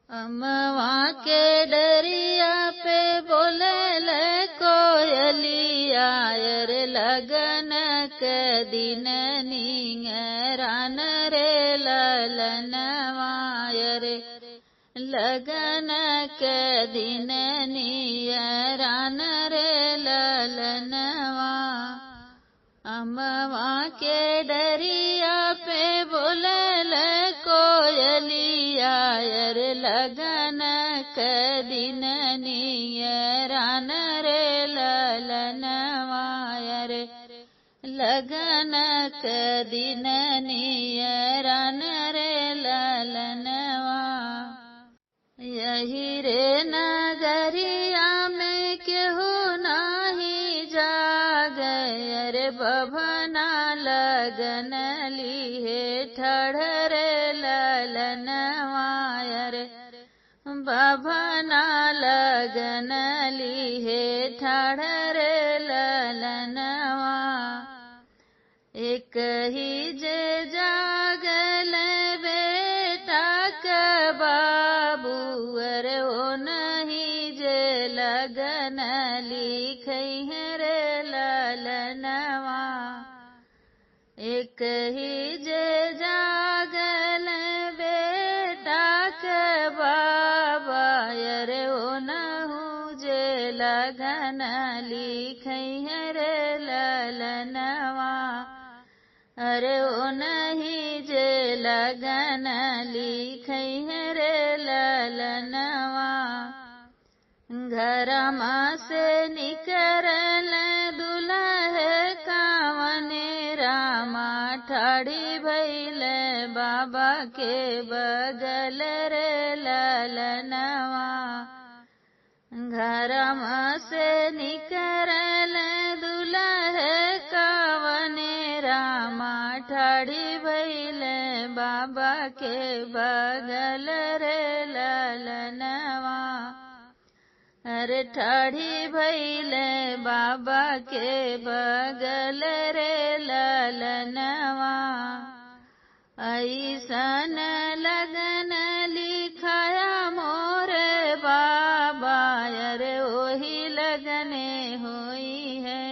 अमवा के डरिया पे बोले कोयलिया रे लगन के दिन निंगरान रे ललनवा रे लगन के दिन नियरान रे ललनवा। अमवा के डरिया पे बोले कोयलिया रे लगन के दिन नियरान रे ललनवा रे लगन के दिन नियरान रे ललनवा। यही रे नगरिया में केहू नाही जागे रे बभना लगन लिहे ठहरे ललनवा रे बभना लगन लिहे ठहरे ललनवा। एक ही जे जागल बेटा के बाबू रे ओ नहीं जे लगन लिखई रे ललनवा। एक ही जे जागल बेटा के बाबा रे ओ नहु जे लगन लिखई रे ललनवा। अरे ओ नहीं जे लगन लिखई रे ललनवा। घरमा से निकरल दुल्हे कावने रामा ठाड़ी भइल बाबा के बगल रे ललनवा। घरमा से निकरल दुल्हे कावने रामा ठाड़ी भइल बाबा के बगल रे ललनवा। अरे ठाड़ी भइल बाबा के बगल रे ललनवा। ऐसन लगन लिखाया मोरे बाबा रे ओही लगने हुई है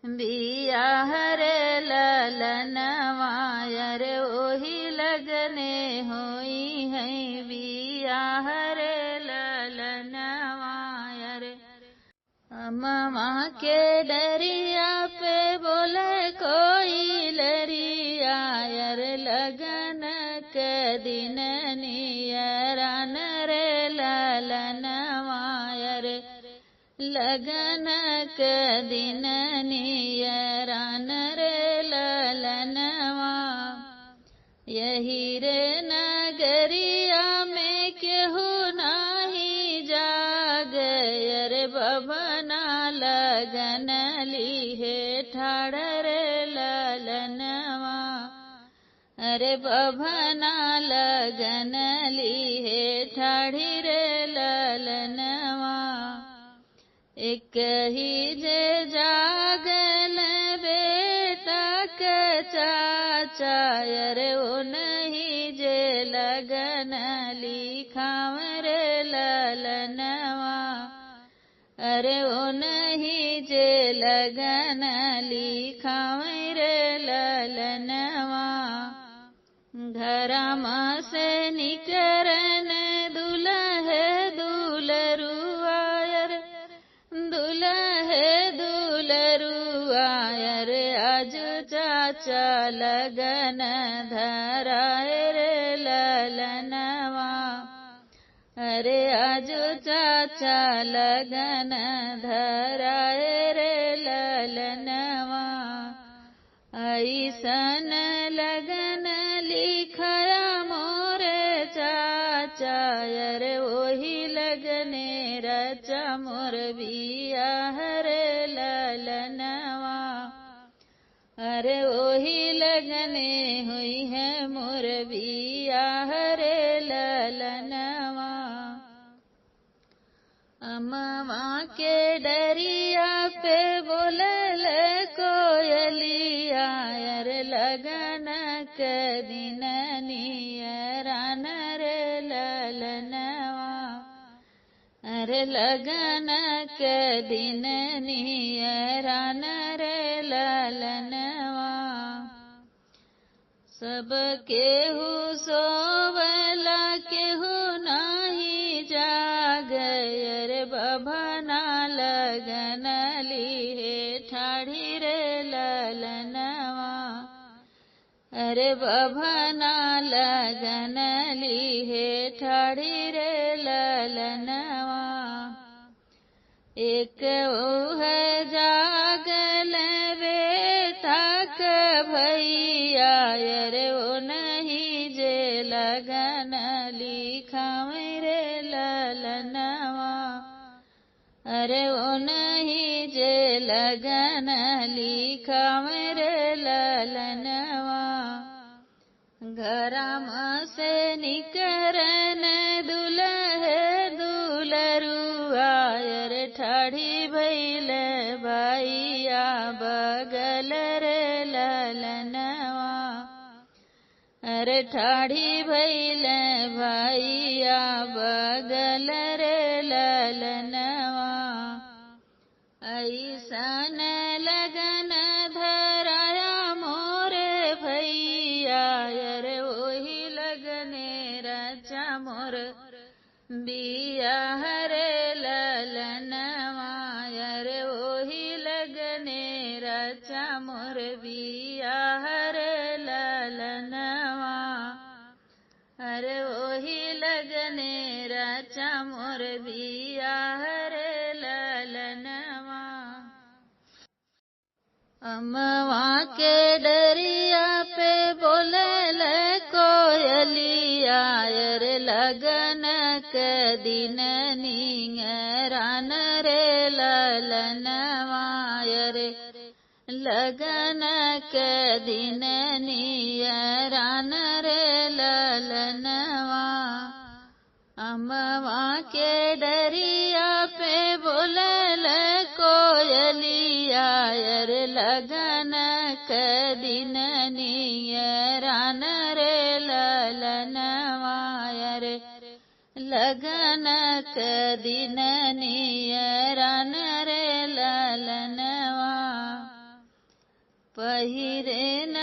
बियाह रे ललनवा रे ओही लगने हुई है बियाह रे ललनवा रे। अमवा के डरिया पे बोले कोई लरिया रे लगन के दिन नियरान रे ललनवा रे लगन के दिन नियरान रे ललनवा। यही रे नगरिया में केहू नाही जागे रे बभना लगन लिहे ठाड़ रे ललनवा। अरे बभना लगन लिहे ठाड़ी रे ललनवा। एक ही जे जागल बेटा के चाचा रे ओ नहीं जे लगन लिखाव रे ललनवा। अरे ओ नहीं जे लगन लिखाव रे ललनवा। घरमा से निकरन दुल्हे दुलरुआ दुल्हे दुलरुआ रे आज चाचा लगन धराए रे ललनवा। अरे आज चाचा लगन धराए रे ललनवा। ऐसन लगन लिखाया मोरे चाचा रे ओही लगने रचा मोर बियाह रे ललनवा। अरे ओही लगने हुई है मोर बियाह रे ललनवा। अमवा के डरिया पे बोलल कोयलिया रे लगन के दिन नियरान रे ललन अरे लगन के दिन नियरान रे ललनवा सब केहू सोवला केहू नाही जागे अरे बभना लगन लीहे ठाढ़ी रे ललनवा अरे बभना लगन लीहे ठाढ़ी रे ललनवा एक ओह जागल वे तक भैया अरे वो नहीं जे लगन लिखावे रे ललनवा अरे वो नहीं जे लगन लिखावे रे ललनवा घराम से निकरन दुल्हे दुलरुआ अरे ठाढ़ी भइल भैया बगल रे ललनवा अरे ठाढ़ी भइल भैया बगल रे ललनवा ऐसन लगन धराया मोरे भैया अरे वही लगने रचा मोर बियाह रे ललनवा अरे वही लगने रचा मोर बियाह रे ललनवा अरे वही लगने रचा मोर बियाह रे ललनवा अमवा के डरिया पे बोलल कोयलिया अरे लगन के दिन नियरान रे ललनवा अरे लगन के दिन नियरान रे ललनवा अमवा के डरिया पे बोलल कोयलिया अरे लगन के दिन नियरान रे ललनवा अरे लगन के दिन नियरान रे ललनवा पहिरे न